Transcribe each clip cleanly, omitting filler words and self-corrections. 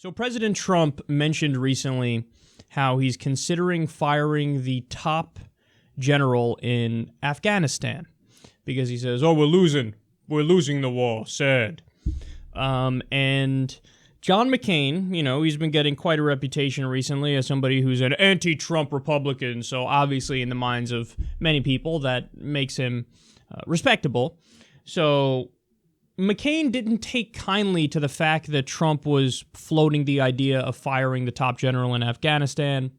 So President Trump mentioned recently how he's considering firing the top general in Afghanistan because he says, we're losing the war, sad. And John McCain, he's been getting quite a reputation recently as somebody who's an anti-Trump Republican, so obviously in the minds of many people that makes him respectable. So McCain didn't take kindly to the fact that Trump was floating the idea of firing the top general in Afghanistan.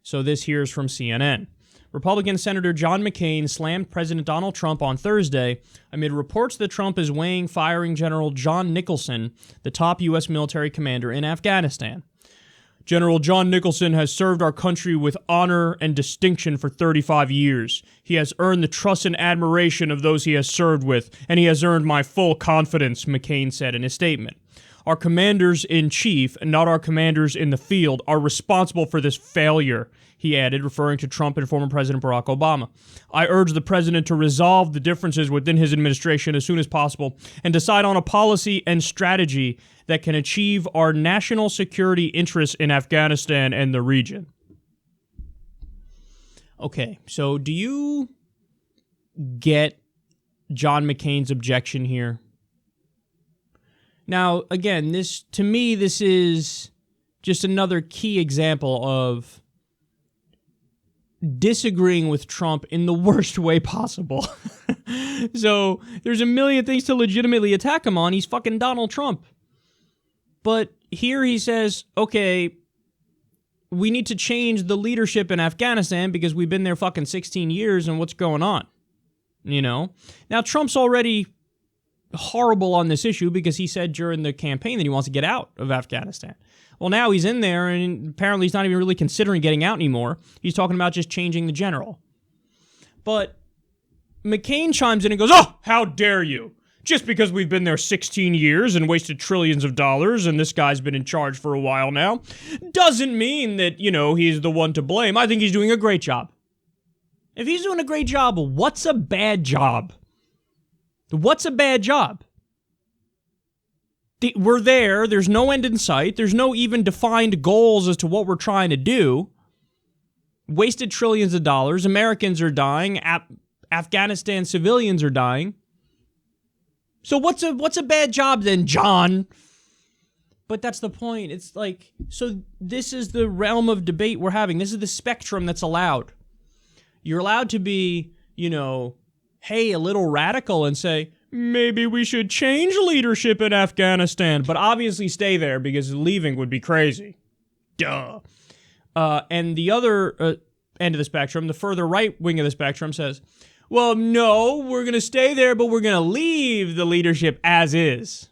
So this here's from CNN. Republican Senator John McCain slammed President Donald Trump on Thursday amid reports that Trump is weighing firing General John Nicholson, the top U.S. military commander in Afghanistan. General John Nicholson has served our country with honor and distinction for 35 years. He has earned the trust and admiration of those he has served with, and he has earned my full confidence, McCain said in his statement. Our commanders-in-chief, and not our commanders in the field, are responsible for this failure, he added, referring to Trump and former President Barack Obama. I urge the president to resolve the differences within his administration as soon as possible and decide on a policy and strategy that can achieve our national security interests in Afghanistan and the region. Okay, so do you get John McCain's objection here? Now, again, this is just another key example of disagreeing with Trump in the worst way possible. So, there's a million things to legitimately attack him on. He's fucking Donald Trump. But here he says, okay, we need to change the leadership in Afghanistan because we've been there fucking 16 years and what's going on? Now, Trump's already horrible on this issue because he said during the campaign that he wants to get out of Afghanistan. Well, now he's in there and apparently he's not even really considering getting out anymore. He's talking about just changing the general. But McCain chimes in and goes, how dare you? Just because we've been there 16 years and wasted trillions of dollars and this guy's been in charge for a while now, doesn't mean that, he's the one to blame. I think he's doing a great job. If he's doing a great job, what's a bad job? What's a bad job? We're there. There's no end in sight. There's no even defined goals as to what we're trying to do. Wasted trillions of dollars. Americans are dying. Afghanistan civilians are dying. So what's a bad job then, John? But that's the point. It's like, so this is the realm of debate we're having. This is the spectrum that's allowed. You're allowed to be, hey, a little radical and say, maybe we should change leadership in Afghanistan, but obviously stay there because leaving would be crazy. Duh. And the other end of the spectrum, the further right wing of the spectrum says, well, no, we're going to stay there, but we're going to leave the leadership as is.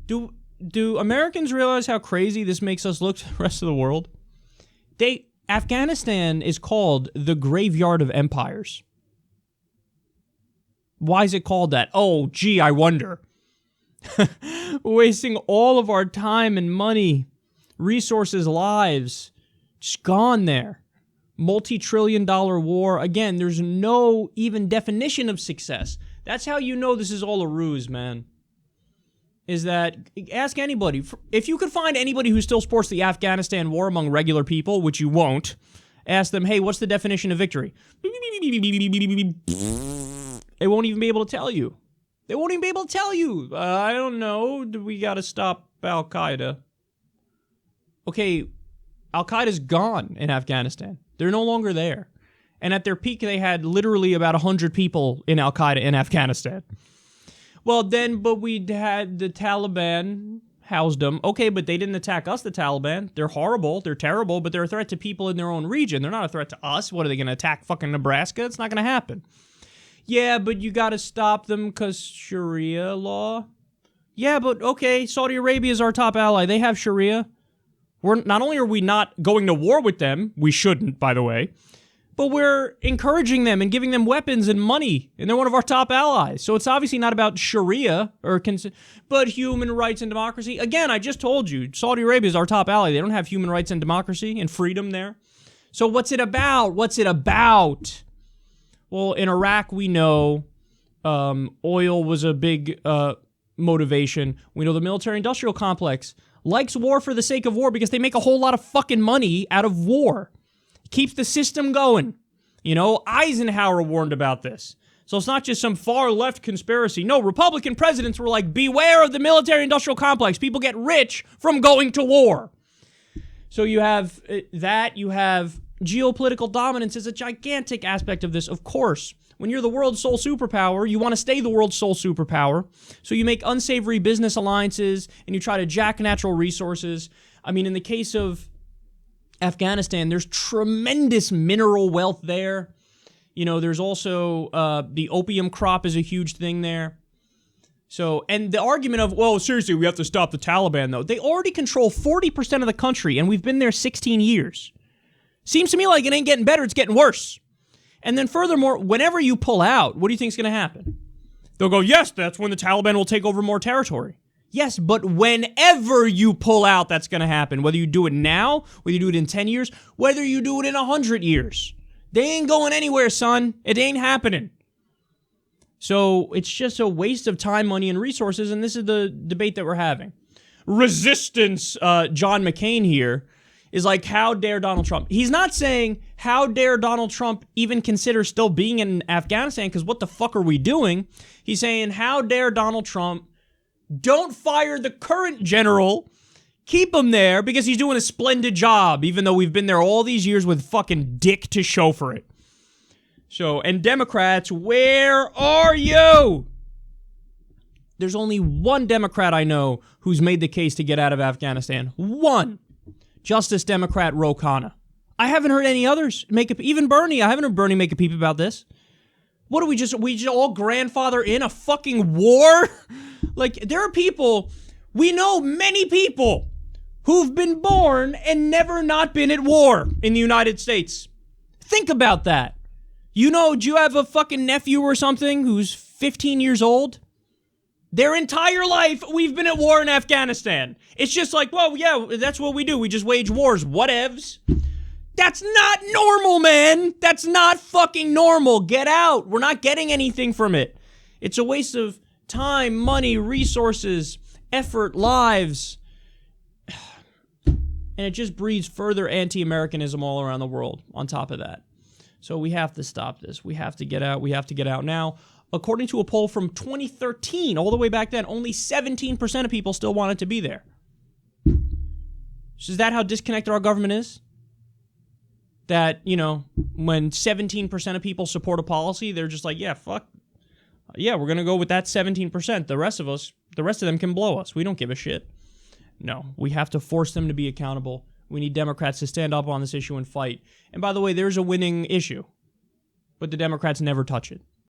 Do Americans realize how crazy this makes us look to the rest of the world? Afghanistan is called the graveyard of empires. Why is it called that? Oh, gee, I wonder. Wasting all of our time and money, resources, lives, just gone there. Multi-trillion-dollar war. Again, there's no even definition of success. That's how you know this is all a ruse, man. Is that, ask anybody. If you could find anybody who still supports the Afghanistan war among regular people, which you won't, ask them, hey, what's the definition of victory? They won't even be able to tell you. I don't know. We got to stop Al-Qaeda. Okay, Al-Qaeda's gone in Afghanistan. They're no longer there. And at their peak, they had literally about 100 people in Al-Qaeda in Afghanistan. Well, but we had the Taliban housed them. Okay, but they didn't attack us, the Taliban. They're horrible. They're terrible, but they're a threat to people in their own region. They're not a threat to us. What, are they going to attack fucking Nebraska? It's not going to happen. Yeah, but you got to stop them because Sharia law. Yeah, but okay, Saudi Arabia is our top ally. They have Sharia. Not only are we not going to war with them, we shouldn't, by the way, but we're encouraging them and giving them weapons and money, and they're one of our top allies. So it's obviously not about Sharia, but human rights and democracy. Again, I just told you, Saudi Arabia is our top ally. They don't have human rights and democracy and freedom there. So what's it about? Well, in Iraq, we know oil was a big motivation. We know the military-industrial complex likes war for the sake of war because they make a whole lot of fucking money out of war. Keeps the system going. You know, Eisenhower warned about this. So it's not just some far-left conspiracy. No, Republican presidents were like, beware of the military-industrial complex. People get rich from going to war. So you have that. You have geopolitical dominance is a gigantic aspect of this, of course. When you're the world's sole superpower, you want to stay the world's sole superpower. So you make unsavory business alliances and you try to jack natural resources. I mean, in the case of Afghanistan, there's tremendous mineral wealth there. You know, there's also the opium crop is a huge thing there. So, and the argument of, well, seriously, we have to stop the Taliban, though. They already control 40% of the country, and we've been there 16 years. Seems to me like it ain't getting better, it's getting worse. And then furthermore, whenever you pull out, what do you think is going to happen? They'll go, yes, that's when the Taliban will take over more territory. Yes, but whenever you pull out, that's going to happen. Whether you do it now, whether you do it in 10 years, whether you do it in 100 years. They ain't going anywhere, son. It ain't happening. So it's just a waste of time, money, and resources, and this is the debate that we're having. Resistance, John McCain here, is like, how dare Donald Trump? He's not saying, how dare Donald Trump even consider still being in Afghanistan, because what the fuck are we doing? He's saying, how dare Donald Trump, don't fire the current general, keep him there, because he's doing a splendid job, even though we've been there all these years with fucking dick to show for it. So, and Democrats, where are you? There's only one Democrat I know who's made the case to get out of Afghanistan. One. Justice Democrat Ro Khanna. I haven't heard any others make a, even Bernie. I haven't heard Bernie make a peep about this. What do we just all grandfather in a fucking war? Like, there are people, we know many people who've been born and never not been at war in the United States. Think about that. You know, do you have a fucking nephew or something who's 15 years old? Their entire life, we've been at war in Afghanistan. It's just like, well, yeah, that's what we do. We just wage wars. Whatevs. That's not normal, man. That's not fucking normal. Get out. We're not getting anything from it. It's a waste of time, money, resources, effort, lives. And it just breeds further anti-Americanism all around the world on top of that. So we have to stop this. We have to get out. We have to get out now. According to a poll from 2013, all the way back then, only 17% of people still wanted to be there. So is that how disconnected our government is? That, you know, when 17% of people support a policy, they're just like, yeah, fuck. Yeah, we're going to go with that 17%. The rest of them can blow us. We don't give a shit. No, we have to force them to be accountable. We need Democrats to stand up on this issue and fight. And by the way, there's a winning issue, but the Democrats never touch it.